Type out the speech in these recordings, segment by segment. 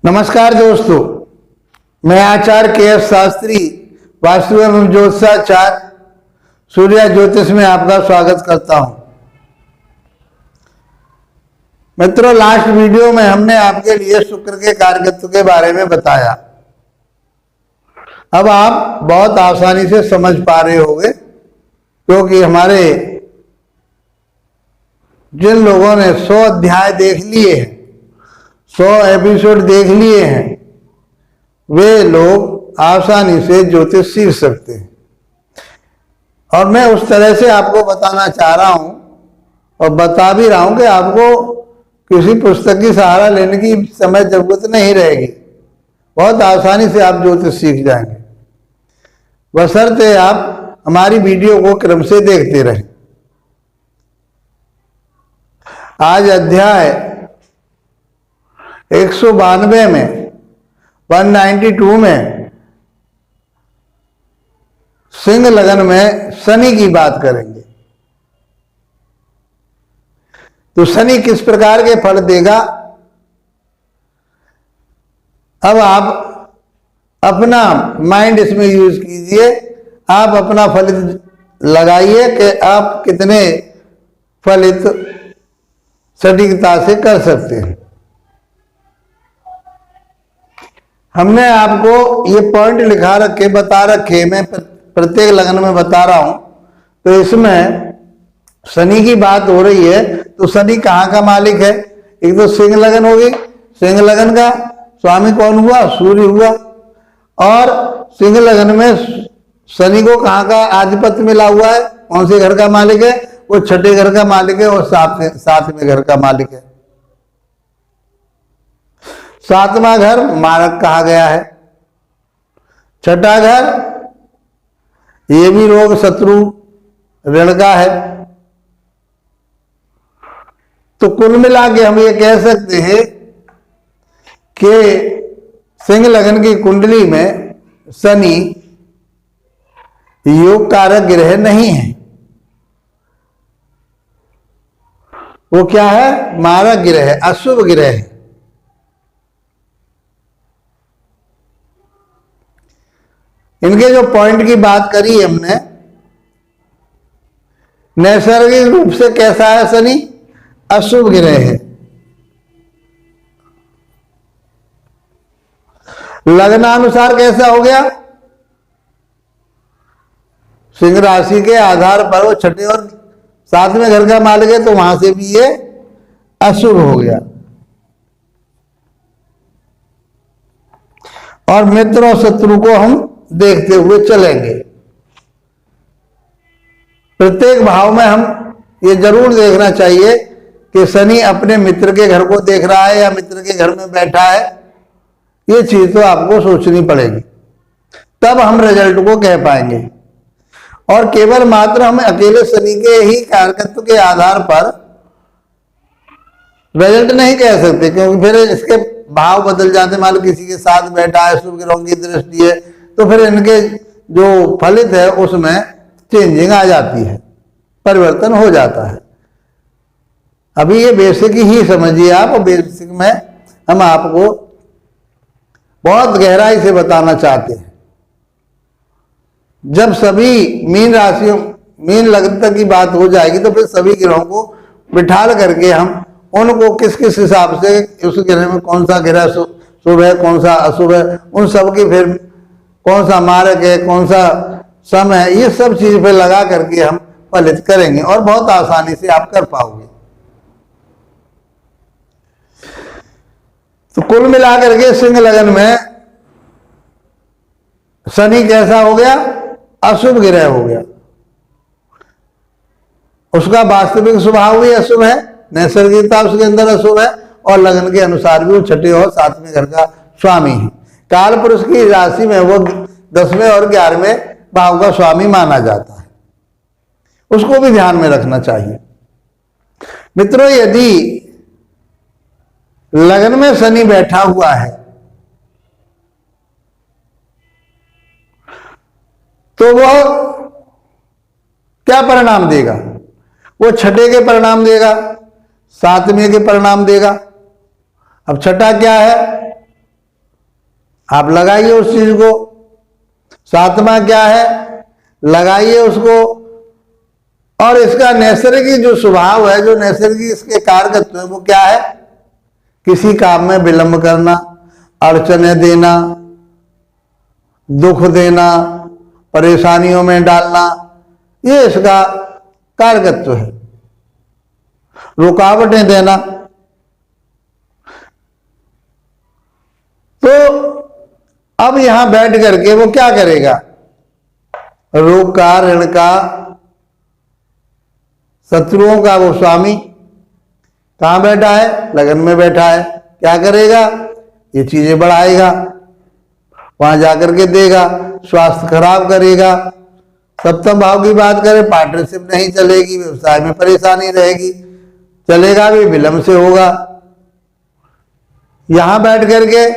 नमस्कार दोस्तों, मैं आचार्य के.एस. शास्त्री वास्तु एवं ज्योतिषाचार्य सूर्या ज्योतिष में आपका स्वागत करता हूं। मित्रों, लास्ट वीडियो में हमने आपके लिए शुक्र के कारकत्व के बारे में बताया। अब आप बहुत आसानी से समझ पा रहे होंगे, क्योंकि हमारे जिन लोगों ने 100 अध्याय देख लिए हैं, 100 एपिसोड देख लिए हैं, वे लोग आसानी से ज्योतिष सीख सकते हैं। और मैं उस तरह से आपको बताना चाह रहा हूं और बता भी रहा हूं कि आपको किसी पुस्तक की सहारा लेने की समय जरूरत नहीं रहेगी। बहुत आसानी से आप ज्योतिष सीख जाएंगे, बशर्ते आप हमारी वीडियो को क्रम से देखते रहें। आज अध्याय 192 में 192 में सिंह लगन में शनि की बात करेंगे। तो शनि किस प्रकार के फल देगा, अब आप अपना माइंड इसमें यूज कीजिए। आप अपना फलित लगाइए कि आप कितने फलित सटीकता से कर सकते हैं। हमने आपको ये पॉइंट लिखा रखे, बता रखे, मैं प्रत्येक लगन में बता रहा हूं। तो इसमें शनि की बात हो रही है, तो शनि कहाँ का मालिक है? एक तो सिंह लगन होगी, सिंह लगन का स्वामी कौन हुआ? सूर्य हुआ। और सिंह लगन में शनि को कहाँ का आधिपत्य मिला हुआ है? कौन से घर का मालिक है? वो छठे घर का मालिक है और सातवें घर का मालिक है। सातवां घर मारक कहा गया है। छठा घर ये भी रोग शत्रु ऋण का है। तो कुल मिला के हम ये कह सकते हैं कि सिंह लगन की कुंडली में शनि योग कारक ग्रह नहीं है। वो क्या है? मारक ग्रह है, अशुभ ग्रह है। इनके जो पॉइंट की बात करी हमने, नैसर्गिक रूप से कैसा है शनि? अशुभ ग्रह है। लग्नानुसार कैसा हो गया? सिंह राशि के आधार पर वो छठे और सातवें घर का मालिक है, तो वहां से भी ये अशुभ हो गया। और मित्र और शत्रु को हम देखते हुए चलेंगे। प्रत्येक भाव में हम ये जरूर देखना चाहिए कि शनि अपने मित्र के घर को देख रहा है या मित्र के घर में बैठा है। ये चीज तो आपको सोचनी पड़ेगी, तब हम रिजल्ट को कह पाएंगे। और केवल मात्र हम अकेले शनि के ही कारकत्व के आधार पर रिजल्ट नहीं कह सकते, क्योंकि फिर इसके भाव बदल जाते। मान लो किसी के साथ बैठा है, शुभ ग्रहों की दृष्टि है, तो फिर इनके जो फलित है उसमें चेंजिंग आ जाती है, परिवर्तन हो जाता है। अभी ये बेसिक ही समझिए आप। बेसिक में हम आपको बहुत गहराई से बताना चाहते हैं। जब सभी मीन राशियों, मीन लगन तक की बात हो जाएगी, तो फिर सभी ग्रहों को बिठाल करके हम उनको किस किस हिसाब से उस ग्रह में कौन सा ग्रह शुभ है, कौन सा अशुभ है, उन सब की फिर कौन सा मारक है, कौन सा सम है, ये सब चीज पे लगा करके हम फलित करेंगे और बहुत आसानी से आप कर पाओगे। तो कुल मिलाकर के सिंह लगन में शनि कैसा हो गया? अशुभ ग्रह हो गया। उसका वास्तविक स्वभाव भी अशुभ है, नैसर्गिकता उसके अंदर अशुभ है, और लगन के अनुसार भी वो छठे और सातवें घर का स्वामी है। काल पुरुष की राशि में वो 10वें और 11वें भाव का स्वामी माना जाता है। उसको भी ध्यान में रखना चाहिए। मित्रों, यदि लगन में शनि बैठा हुआ है तो वो क्या परिणाम देगा? वो छठे के परिणाम देगा, सातवें के परिणाम देगा। अब छठा क्या है? आप लगाइए उस चीज को। सातवां क्या है, लगाइए उसको। और इसका नैसर्गिक जो स्वभाव है, जो नैसर्गिक इसके कारकत्व है, वो क्या है? किसी काम में विलंब करना, अड़चने देना, दुख देना, परेशानियों में डालना, ये इसका कारकत्व है। रुकावटें देना। तो अब यहां बैठ करके वो क्या करेगा? रोग का, ऋण का, शत्रुओं का वो स्वामी कहां बैठा है? लगन में बैठा है। क्या करेगा? ये चीजें बढ़ाएगा, वहां जाकर के देगा, स्वास्थ्य खराब करेगा। सप्तम भाव की बात करें, पार्टनरशिप नहीं चलेगी, व्यवसाय में परेशानी रहेगी, चलेगा भी विलंब से होगा। यहां बैठ करके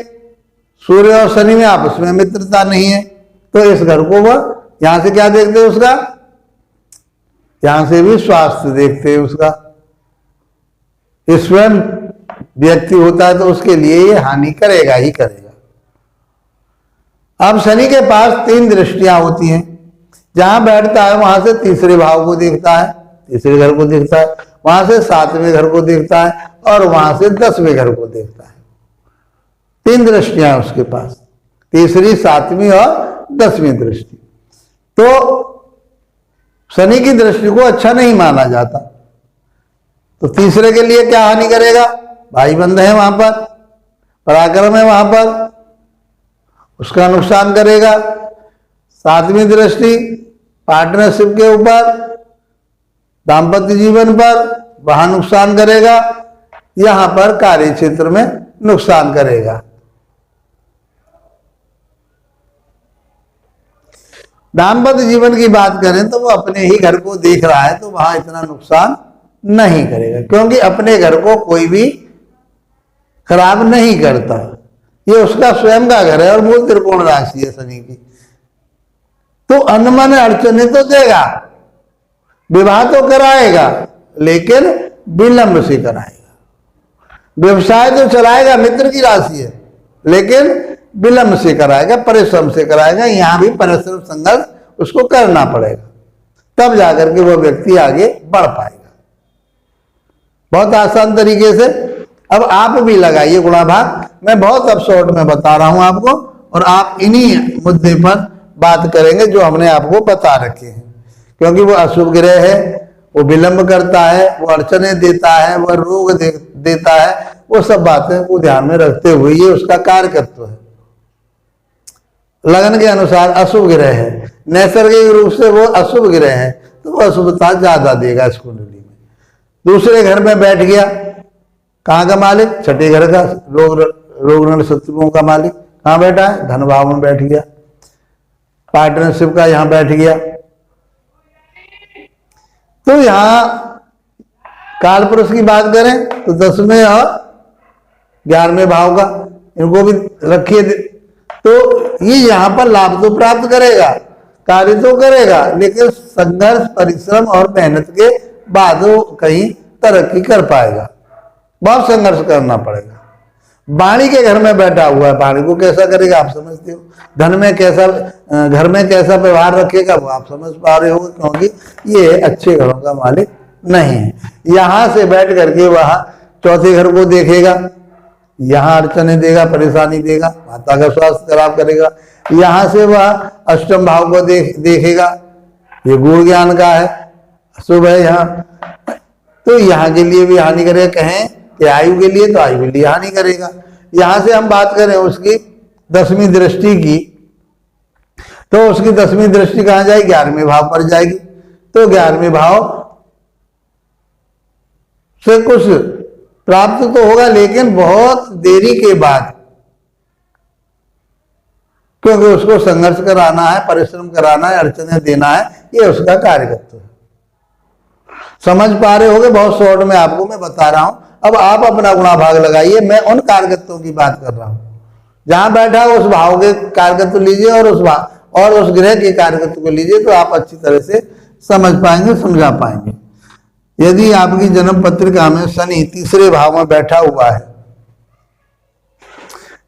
सूर्य और शनि में आपस में मित्रता नहीं है, तो इस घर को वह यहां से क्या देखते हैं? उसका यहां से भी स्वास्थ्य देखते हैं उसका। स्वयं व्यक्ति होता है तो उसके लिए ये हानि करेगा ही करेगा। अब शनि के पास 3 दृष्टियां होती हैं। जहां बैठता है वहां से तीसरे भाव को देखता है, तीसरे घर को देखता है, वहां से 7वें घर को देखता है, और वहां से 10वें घर को देखता है। 3 दृष्टियां उसके पास, तीसरी, 7वीं और 10वीं दृष्टि। तो शनि की दृष्टि को अच्छा नहीं माना जाता। तो तीसरे के लिए क्या हानि करेगा? भाई बंध है वहां पर, पराक्रम है वहां पर, उसका नुकसान करेगा। 7वीं दृष्टि पार्टनरशिप के ऊपर, दाम्पत्य जीवन पर, वहां नुकसान करेगा। यहां पर कार्य क्षेत्र में नुकसान करेगा। दाम्पत्य जीवन की बात करें तो वो अपने ही घर को देख रहा है, तो वहां इतना नुकसान नहीं करेगा, क्योंकि अपने घर को कोई भी खराब नहीं करता। ये उसका स्वयं का घर है और मूल त्रिकोण राशि है शनि की। तो अनमन अड़चने तो देगा, विवाह तो कराएगा, लेकिन विलंब से कराएगा। व्यवसाय तो चलाएगा, मित्र की राशि है, लेकिन विलंब से कराएगा, परिश्रम से कराएगा। यहां भी परिश्रम, संघर्ष उसको करना पड़ेगा, तब जाकर के वह व्यक्ति आगे बढ़ पाएगा। बहुत आसान तरीके से अब आप भी लगाइए गुणाभाग। मैं बहुत अब शॉर्ट में बता रहा हूं आपको, और आप इन्हीं मुद्दे पर बात करेंगे जो हमने आपको बता रखे हैं। क्योंकि वो अशुभ ग्रह है, वो विलंब करता है, वो अड़चने देता है, वो रोग देता है, वो सब बातें को ध्यान में रखते हुए ये उसका कार्यकत्व है। लगन के अनुसार अशुभ ग्रह है, नैसर्गिक रूप से वो अशुभ ग्रह है, तो वो अशुभता ज्यादा देगा इस कुंडली में। दूसरे घर में बैठ गया, कहाँ का मालिक? 6ठे घर का, रोग ऋण शत्रुओं का मालिक कहाँ बैठा है? धन भाव में बैठ गया। पार्टनरशिप का यहां बैठ गया। तो यहां काल पुरुष की बात करें तो 10वें और 11वें भाव का, इनको भी रखिए। तो ये यहां पर लाभ तो प्राप्त करेगा, कार्य तो करेगा, लेकिन संघर्ष, परिश्रम और मेहनत के बाद वो कहीं तरक्की कर पाएगा। बहुत संघर्ष करना पड़ेगा। वाणी के घर में बैठा हुआ है, वाणी को कैसा करेगा आप समझते हो। धन में कैसा, घर में कैसा व्यवहार रखेगा वो आप समझ पा रहे हो, क्योंकि ये अच्छे घरों का मालिक नहीं है। यहां से बैठ करके वह 4थे घर को देखेगा, यहां अड़चने देगा, परेशानी देगा, माता का स्वास्थ्य खराब करेगा। यहां से वह 8म भाव को देखेगा, ये गुण ज्ञान का है, शुभ है यहाँ, तो यहाँ के लिए भी हानि करेगा। कहें कि आयु के लिए, तो आयु के लिए हानि करेगा। यहां से हम बात करें उसकी 10वीं दृष्टि की, तो उसकी 10वीं दृष्टि कहां जाएगी? 11वें भाव पर जाएगी। तो 11वें भाव से कुछ प्राप्त तो होगा, लेकिन बहुत देरी के बाद, क्योंकि उसको संघर्ष कराना है, परिश्रम कराना है, अड़चने देना है, ये उसका कार्यकर्ता है। समझ पा रहे होगे, बहुत शॉर्ट में आपको मैं बता रहा हूं। अब आप अपना गुणाभाग लगाइए, मैं उन कार्यकर्ताओं की बात कर रहा हूं। जहां बैठा उस भाव के कार्यकर्ता लीजिए और उस ग्रह के कार्यकर्ता को लीजिए, तो आप अच्छी तरह से समझ पाएंगे, समझा पाएंगे। यदि आपकी जन्म पत्रिका में शनि तीसरे भाव में बैठा हुआ है,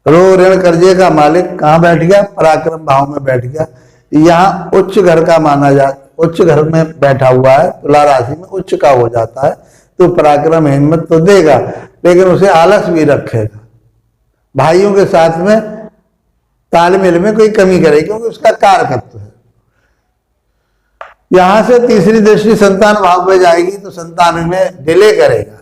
रोग ऋण कर्जे का मालिक कहाँ बैठ गया? पराक्रम भाव में बैठ गया। यहाँ उच्च घर का माना उच्च घर में बैठा हुआ है, तुला राशि में उच्च का हो जाता है, तो पराक्रम हिम्मत तो देगा, लेकिन उसे आलस भी रखेगा। भाइयों के साथ में तालमेल में कोई कमी करेगी, क्योंकि उसका कारकत्व है। यहां से तीसरी दृष्टि संतान भाव पे जाएगी तो संतान में डिले करेगा।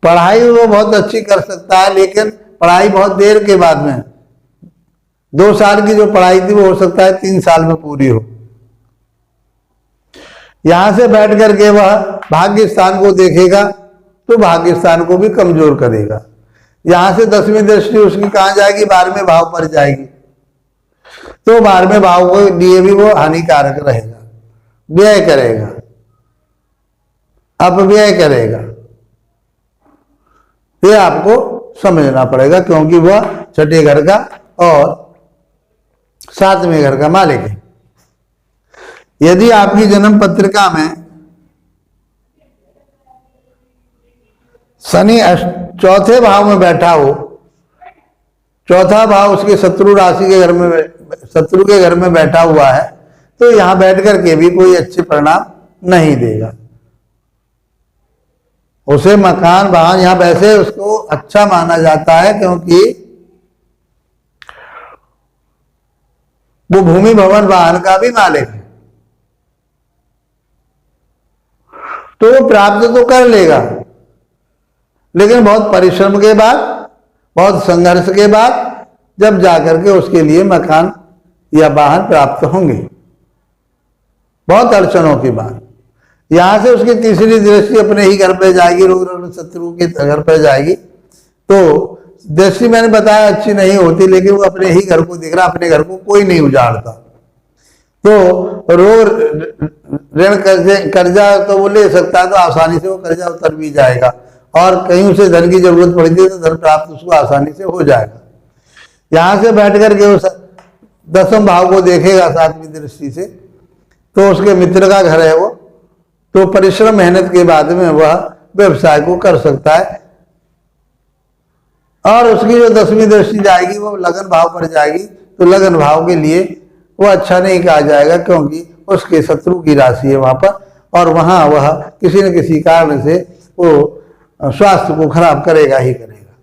पढ़ाई वो बहुत अच्छी कर सकता है, लेकिन पढ़ाई बहुत देर के बाद में, 2 साल की जो पढ़ाई थी वो हो सकता है 3 साल में पूरी हो। यहां से बैठ करके वह भाग्य स्थान को देखेगा तो भाग्य स्थान को भी कमजोर करेगा। यहां से 10वीं दृष्टि उसकी कहां जाएगी? 12वें भाव पर जाएगी, तो 12वें भाव के लिए भी वो हानिकारक रहेगा, व्यय करेगा, अपव्यय करेगा। ये आपको समझना पड़ेगा, क्योंकि वह छठे घर का और 7वें घर का मालिक है। यदि आपकी जन्म पत्रिका में शनि चौथे भाव में बैठा हो, चौथा भाव उसके शत्रु राशि के घर में, शत्रु के घर में बैठा हुआ है, तो यहां बैठ करके भी कोई अच्छे परिणाम नहीं देगा। उसे मकान वाहन, यहां वैसे उसको अच्छा माना जाता है, क्योंकि वो भूमि भवन वाहन का भी मालिक है, तो वो प्राप्त तो कर लेगा, लेकिन बहुत परिश्रम के बाद, बहुत संघर्ष के बाद जब जाकर के उसके लिए मकान या वाहन प्राप्त होंगे, बहुत अड़चनों के बाद। यहां से उसकी तीसरी दृष्टि अपने ही घर पे जाएगी, रोग शत्रु के घर पे जाएगी, तो दृष्टि मैंने बताया अच्छी नहीं होती, लेकिन वो अपने ही घर को देख रहा, अपने घर को कोई नहीं उजाड़ता। तो रोग ऋण कर्जा तो वो ले सकता है, तो आसानी से वो कर्जा उतर भी जाएगा, और कहीं उसे धन की जरूरत पड़ती है तो धन प्राप्त उसको आसानी से हो जाएगा। यहां से बैठ करके उस 10वें भाव को देखेगा 7वीं दृष्टि से, तो उसके मित्र का घर है वो, तो परिश्रम मेहनत के बाद में वह व्यवसाय को कर सकता है। और उसकी जो 10वीं दृष्टि जाएगी वो लगन भाव पर जाएगी, तो लगन भाव के लिए वो अच्छा नहीं कहा जाएगा, क्योंकि उसके शत्रु की राशि है वहां पर, और वहां वह किसी न किसी कारण से वो स्वास्थ्य को खराब करेगा ही करेगा।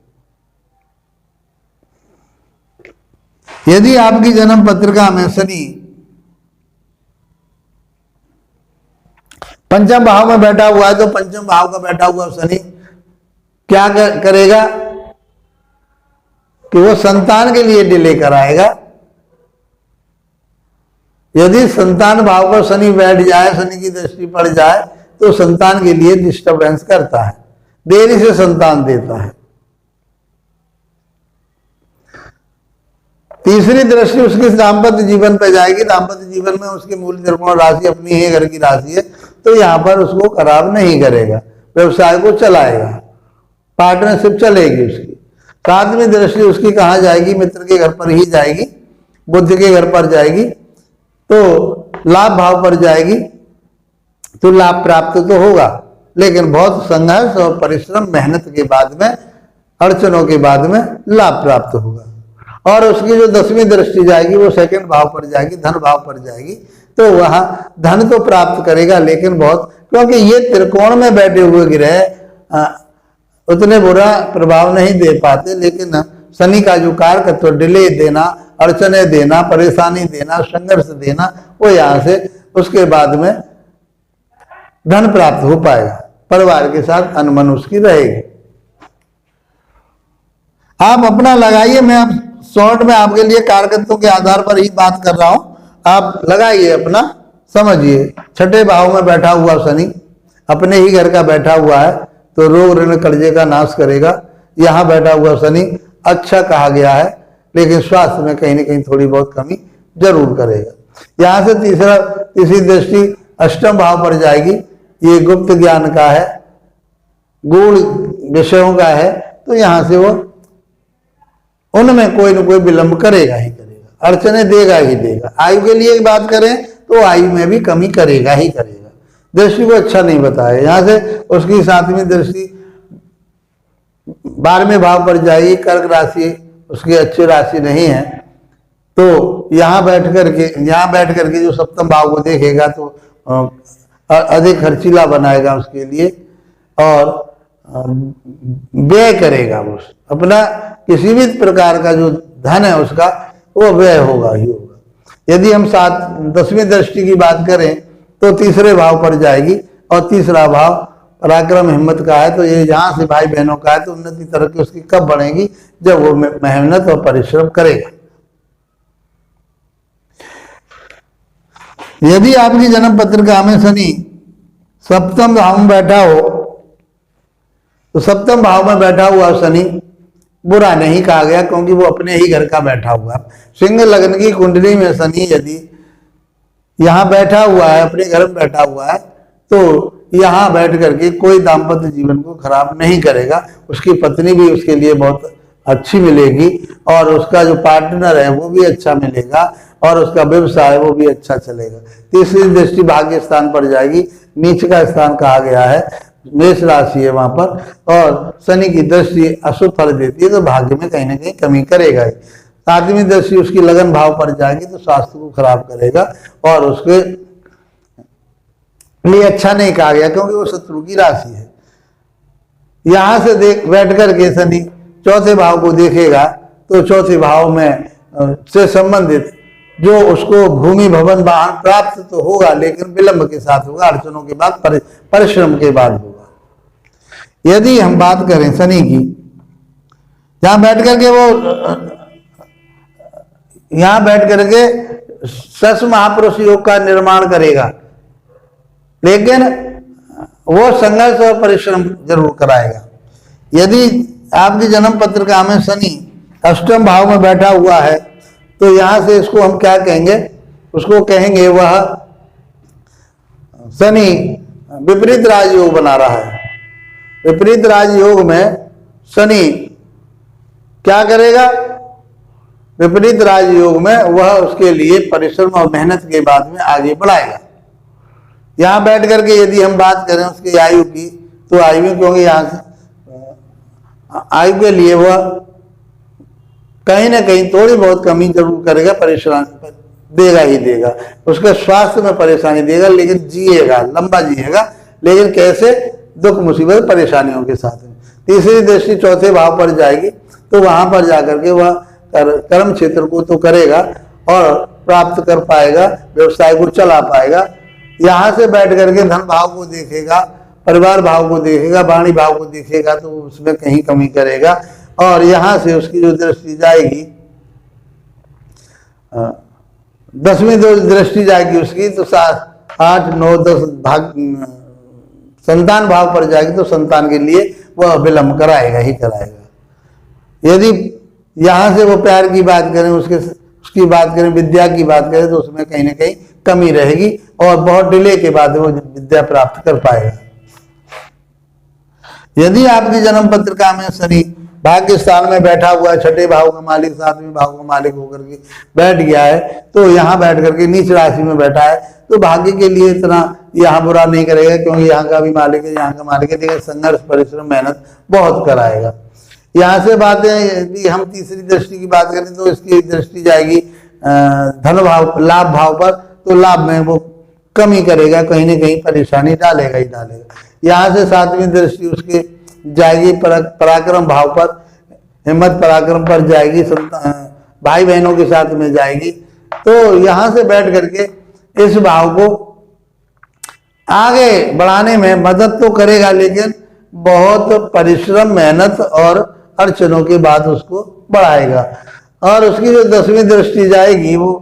यदि आपकी जन्म पत्रिका में शनि 5वें भाव में बैठा हुआ है, तो 5वें भाव का बैठा हुआ शनि क्या करेगा कि वो संतान के लिए डिले कराएगा। यदि संतान भाव पर शनि बैठ जाए, शनि की दृष्टि पड़ जाए, तो संतान के लिए डिस्टर्बेंस करता है, देरी से संतान देता है। तीसरी दृष्टि उसकी दाम्पत्य जीवन पे जाएगी, दाम्पत्य जीवन में उसके मूल त्रिकोण राशि अपनी ही घर की राशि है, तो यहां पर उसको खराब नहीं करेगा, व्यवसाय को चलाएगा, पार्टनरशिप चलेगी उसकी। 7वीं दृष्टि उसकी कहां जाएगी? मित्र के घर पर ही जाएगी, बुद्ध के घर पर जाएगी, तो लाभ भाव पर जाएगी, तो लाभ प्राप्त तो होगा, लेकिन बहुत संघर्ष और परिश्रम मेहनत के बाद में, अड़चनों के बाद में लाभ प्राप्त होगा। और उसकी जो 10वीं दृष्टि जाएगी वो 2nd भाव पर जाएगी, धन भाव पर जाएगी, तो वहां धन तो प्राप्त करेगा, लेकिन बहुत, क्योंकि ये त्रिकोण में बैठे हुए ग्रह उतने बुरा प्रभाव नहीं दे पाते, लेकिन शनि का जो कारकत्व डिले देना, अड़चने देना, परेशानी देना, संघर्ष देना, वो यहां से उसके बाद में धन प्राप्त हो पाएगा, परिवार के साथ अनमन उसकी रहेगी। आप अपना लगाइए, मैं आप शॉर्ट में आपके लिए कारकत्वों के आधार पर ही बात कर रहा हूं, आप लगाइए अपना, समझिए। 6ठे भाव में बैठा हुआ शनि अपने ही घर का बैठा हुआ है, तो रोग ऋण कर्जे का नाश करेगा। यहां बैठा हुआ शनि अच्छा कहा गया है, लेकिन स्वास्थ्य में कहीं ना कहीं थोड़ी बहुत कमी जरूर करेगा। यहां से तीसरी दृष्टि 8वें भाव पर जाएगी, ये गुप्त ज्ञान का है, गूढ़ विषयों का है, तो यहां से वो उनमें कोई न कोई विलंब करेगा ही करेगा, अड़चने देगा ही देगा। आयु के लिए बात करें तो आयु में भी कमी करेगा ही करेगा, दृष्टि को अच्छा नहीं बताया। यहां से उसकी 7वीं दृष्टि 12वें भाव पर जाएगी, कर्क राशि उसकी अच्छी राशि नहीं है, तो यहाँ बैठ करके जो सप्तम भाव को देखेगा तो अधिक खर्चीला बनाएगा उसके लिए और व्यय करेगा। वो अपना किसी भी प्रकार का जो धन है उसका वो व्यय होगा ही होगा। यदि हम 10वीं दृष्टि की बात करें तो तीसरे भाव पर जाएगी और तीसरा भाव पराक्रम हिम्मत का है, तो ये यहाँ से भाई बहनों का है, तो उन्नति तरक्की उसकी कब बढ़ेगी? जब वो मेहनत और परिश्रम करेगा। यदि आपकी जन्म पत्रिका में शनि सप्तम भाव में बैठा हो तो सप्तम भाव में बैठा हुआ शनि बुरा नहीं कहा गया, क्योंकि वो अपने ही घर का बैठा हुआ है। सिंह लग्न की कुंडली में शनि यदि यहाँ बैठा हुआ है, अपने घर में बैठा हुआ है, तो यहाँ बैठ करके कोई दाम्पत्य जीवन को खराब नहीं करेगा। उसकी पत्नी भी उसके लिए बहुत अच्छी मिलेगी और उसका जो पार्टनर है वो भी अच्छा मिलेगा और उसका व्यवसाय वो भी अच्छा चलेगा। तीसरी दृष्टि भाग्य स्थान पर जाएगी, नीच का स्थान कहा गया है, मेष राशि है वहां पर, और शनि की दृष्टि अशुभ फल देती है, तो भाग्य में कहीं ना कहीं कमी करेगा ही। 7वीं दृष्टि उसकी लगन भाव पर जाएगी तो स्वास्थ्य को खराब करेगा और उसके लिए अच्छा नहीं कहा गया, क्योंकि वो शत्रु की राशि है। यहां से बैठ करके शनि चौथे भाव को देखेगा तो चौथे भाव में से संबंधित जो उसको भूमि भवन वाहन प्राप्त तो होगा, लेकिन विलंब के साथ होगा, अड़चनों के बाद, परिश्रम के बाद होगा। यदि हम बात करें शनि की, जहां बैठ करके वो यहां बैठ करके सस महापुरुष योग का निर्माण करेगा, लेकिन वो संघर्ष और परिश्रम जरूर कराएगा। यदि आपकी जन्म पत्रिका में शनि अष्टम भाव में बैठा हुआ है तो यहां से इसको हम क्या कहेंगे? उसको कहेंगे वह शनि विपरीत राजयोग बना रहा है। विपरीत राजयोग में शनि क्या करेगा? विपरीत राजयोग में वह उसके लिए परिश्रम और मेहनत के बाद में आगे बढ़ाएगा। यहां बैठ करके यदि हम बात करें उसकी आयु की, तो आयु में, क्योंकि यहां से आयु के लिए वह कहीं ना कहीं थोड़ी बहुत कमी जरूर करेगा, परेशानी देगा ही देगा, उसके स्वास्थ्य में परेशानी देगा, लेकिन जिएगा, लंबा जिएगा, लेकिन कैसे? दुख मुसीबत परेशानियों के साथ में। तीसरी दृष्टि चौथे भाव पर जाएगी तो वहां पर जाकर के वह कर्म क्षेत्र को तो करेगा और प्राप्त कर पाएगा, व्यवसाय को चला पाएगा। यहां से बैठ करके धन भाव को देखेगा, परिवार भाव को देखेगा, वाणी भाव को देखेगा, तो उसमें कहीं कमी करेगा। और यहां से उसकी जो दृष्टि जाएगी 10वीं दृष्टि जाएगी उसकी, तो 7, 8, 9, 10 भाग संतान भाव पर जाएगी, तो संतान के लिए वह विलंब कराएगा ही कराएगा। यदि यहां से वो प्यार की बात करें, उसकी बात करें, विद्या की बात करें, तो उसमें कहीं ना कहीं कमी रहेगी और बहुत डिले के बाद वो विद्या प्राप्त कर पाएगा। यदि आपकी जन्म पत्रिका में शनि भाग्य स्थान में बैठा हुआ है, छठे भाव का मालिक 7वें भाव का मालिक होकर के बैठ गया है, तो यहाँ बैठ करके नीच राशि में बैठा है, तो भाग्य के लिए इतना यहाँ बुरा नहीं करेगा, क्योंकि यहाँ का भी मालिक है, यहाँ का मालिक है, लेकिन संघर्ष परिश्रम मेहनत बहुत कराएगा। यहाँ से बातें यदि हम तीसरी दृष्टि की बात करें तो इसकी दृष्टि जाएगी धन भाव, लाभ भाव पर, तो लाभ में वो कमी करेगा, कहीं ना कहीं परेशानी डालेगा ही डालेगा। यहाँ से 7वीं दृष्टि उसके जाएगी पराक्रम भाव पर, हिम्मत पराक्रम पर जाएगी, भाई बहनों के साथ में जाएगी, तो यहाँ से बैठ करके इस भाव को आगे बढ़ाने में मदद तो करेगा, लेकिन बहुत परिश्रम, मेहनत और अड़चनों के बाद उसको बढ़ाएगा। और उसकी जो 10वीं दृष्टि जाएगी वो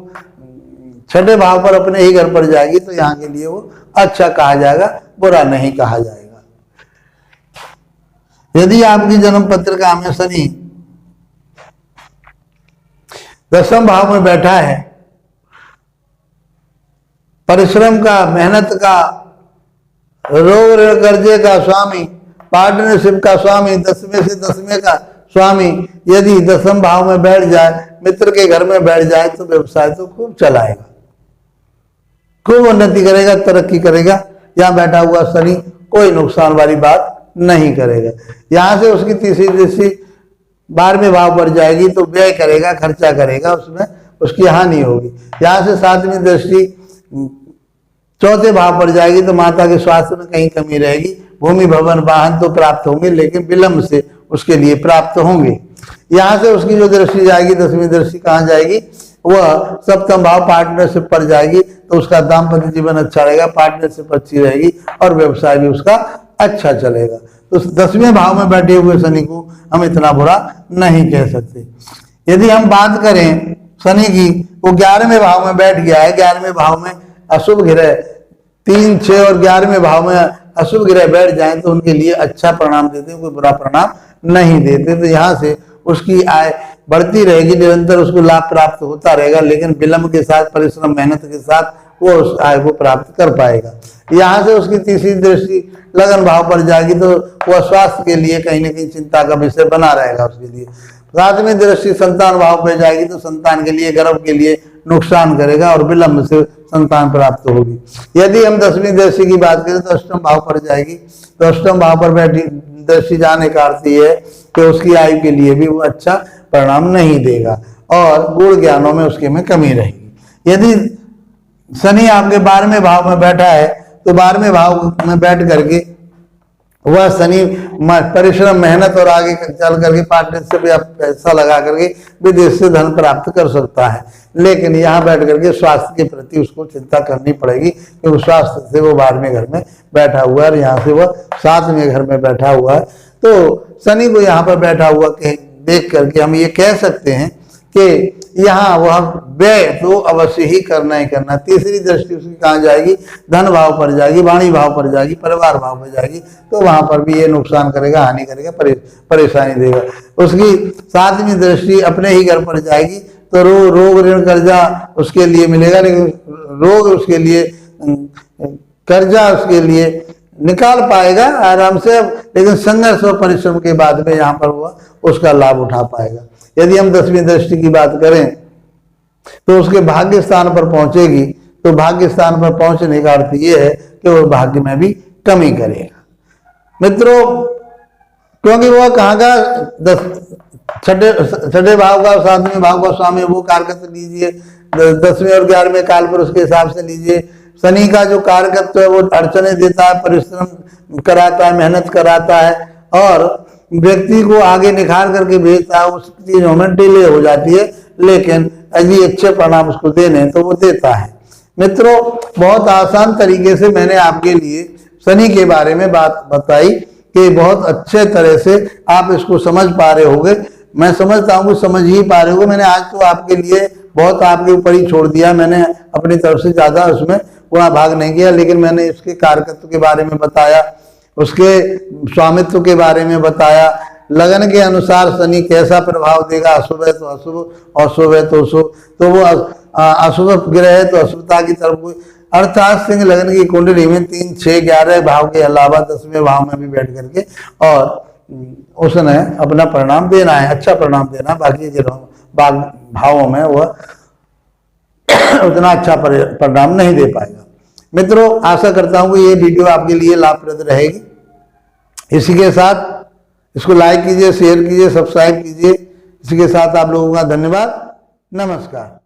छठे भाव पर, अपने ही घर पर जाएगी, तो यहाँ के लिए वो अच्छा कहा जाएगा, बुरा नहीं कहा जाएगा। यदि आपकी जन्म पत्रिका में शनि 10वें भाव में बैठा है, परिश्रम का, मेहनत का, रोग ऋण कर्जे का स्वामी, पार्टनरशिप का स्वामी, 10वें से 10वें का स्वामी यदि 10वें भाव में बैठ जाए, मित्र के घर में बैठ जाए, तो व्यवसाय तो खूब चलाएगा, खूब उन्नति करेगा, तरक्की करेगा। यहाँ बैठा हुआ शनि कोई नुकसान वाली बात नहीं करेगा। यहाँ से उसकी तीसरी दृष्टि 12वें भाव पर जाएगी तो व्यय करेगा, खर्चा करेगा, उसमें उसकी हानि होगी। यहाँ से 7वीं दृष्टि 4थे भाव पर जाएगी तो माता के स्वास्थ्य में कहीं कमी रहेगी। भूमि भवन वाहन तो प्राप्त होंगे लेकिन विलंब से उसके लिए प्राप्त होंगे। यहाँ से उसकी जो दृष्टि जाएगी 10वीं दृष्टि कहाँ जाएगी, वह 7म भाव पार्टनरशिप पर जाएगी तो उसका दाम्पत्य जीवन अच्छा रहेगा, पार्टनरशिप अच्छी रहेगी और व्यवसाय भी उसका अच्छा चलेगा। तो 10वें भाव में बैठे हुए शनि को हम इतना बुरा नहीं कह सकते। यदि हम बात करें शनि की, वो 11वें भाव में बैठ गया है, 11वें भाव में अशुभ ग्रह 3, 6 और 11वें भाव में अशुभ ग्रह बैठ जाएं तो उनके लिए अच्छा परिणाम देते हैं, कोई बुरा परिणाम नहीं देते। तो यहाँ से उसकी आय बढ़ती रहेगी, निरंतर उसको लाभ प्राप्त होता रहेगा, लेकिन विलंब के साथ, परिश्रम मेहनत के साथ वो उस आय को प्राप्त कर पाएगा। यहाँ से उसकी तीसरी दृष्टि लगन भाव पर जाएगी तो वह स्वास्थ्य के लिए कहीं ना कहीं चिंता का विषय बना रहेगा उसके लिए। 7वीं दृष्टि संतान भाव पर जाएगी तो संतान के लिए, गर्भ के लिए नुकसान करेगा और विलंब से संतान प्राप्त होगी। यदि हम 10वीं दृष्टि की बात करें तो 8म भाव पर जाएगी तो 8म भाव पर बैठी दृष्टि जाने का अर्थ ये है कि उसकी आयु के लिए भी वो अच्छा परिणाम नहीं देगा और गुण ज्ञानों में उसके में कमी रहेगी। यदि शनि आपके 12वें भाव में बैठा है तो 12वें भाव में बैठ करके वह शनि परिश्रम मेहनत और आगे चल करके पार्टनरशिप या पैसा लगा करके विदेश से धन प्राप्त कर सकता है, लेकिन यहाँ बैठ करके स्वास्थ्य के प्रति उसको चिंता करनी पड़ेगी क्योंकि स्वास्थ्य से वो 12वें घर में बैठा हुआ है और यहाँ से वह 7वें घर में बैठा हुआ है। तो शनि को यहाँ पर बैठा हुआ देख करके हम ये कह सकते हैं कि यहाँ वह व्यय तो अवश्य ही करना ही करना। तीसरी दृष्टि उसकी कहाँ जाएगी, धन भाव पर जाएगी, वाणी भाव पर जाएगी, परिवार भाव पर जाएगी तो वहां पर भी ये नुकसान करेगा, हानि करेगा, परेशानी देगा। उसकी 7वीं दृष्टि अपने ही घर पर जाएगी तो रोग ऋण कर्जा उसके लिए मिलेगा, लेकिन रोग उसके लिए कर्जा उसके लिए निकाल पाएगा आराम से, लेकिन संघर्ष और परिश्रम के बाद में यहाँ पर वह उसका लाभ उठा पाएगा। यदि हम 10वीं दृष्टि की बात करें तो उसके भाग्य स्थान पर पहुंचेगी तो भाग्य स्थान पर पहुंचने का अर्थ यह है कि वह भाग्य में भी कमी करेगा। मित्रों, क्योंकि वह कहाँ का छठे भाव का 7वें भाव का स्वामी, वो कारकत्व लीजिए 10वें और 11वें काल पर उसके हिसाब से लीजिए। शनि का जो कारकत्व है वो अड़चने देता है, परिश्रम कराता है, मेहनत कराता है और व्यक्ति को आगे निखार करके भेजता है, उस चीजों में डिले हो जाती है, लेकिन यदि अच्छे परिणाम उसको देने तो वो देता है। मित्रों, बहुत आसान तरीके से मैंने आपके लिए शनि के बारे में बात बताई कि बहुत अच्छे तरह से आप इसको समझ पा रहे होंगे। मैं समझता हूँ कि समझ ही पा रहे होंगे। मैंने आज तो आपके लिए बहुत आपके ऊपर ही छोड़ दिया, मैंने अपनी तरफ से ज्यादा उसमें पूरा भाग नहीं किया, लेकिन मैंने इसके कारकत्व के बारे में बताया, उसके स्वामित्व के बारे में बताया, लगन के अनुसार शनि कैसा प्रभाव देगा, अशुभ है तो अशुभ और शुभ है तो शुभ, तो वो अशुभ ग्रह है तो अशुभता की तरफ, अर्थात सिंह लगन की कुंडली में 3, 6, 11 भाव के अलावा 10वें भाव में भी बैठ करके और उसने अपना परिणाम देना है, अच्छा परिणाम देना, बाकी भावों में वह उतना अच्छा परिणाम नहीं दे पाएगा। मित्रों, आशा करता हूं कि ये वीडियो आपके लिए लाभप्रद रहेगी। इसी के साथ इसको लाइक कीजिए, शेयर कीजिए, सब्सक्राइब कीजिए। इसी के साथ आप लोगों का धन्यवाद। नमस्कार।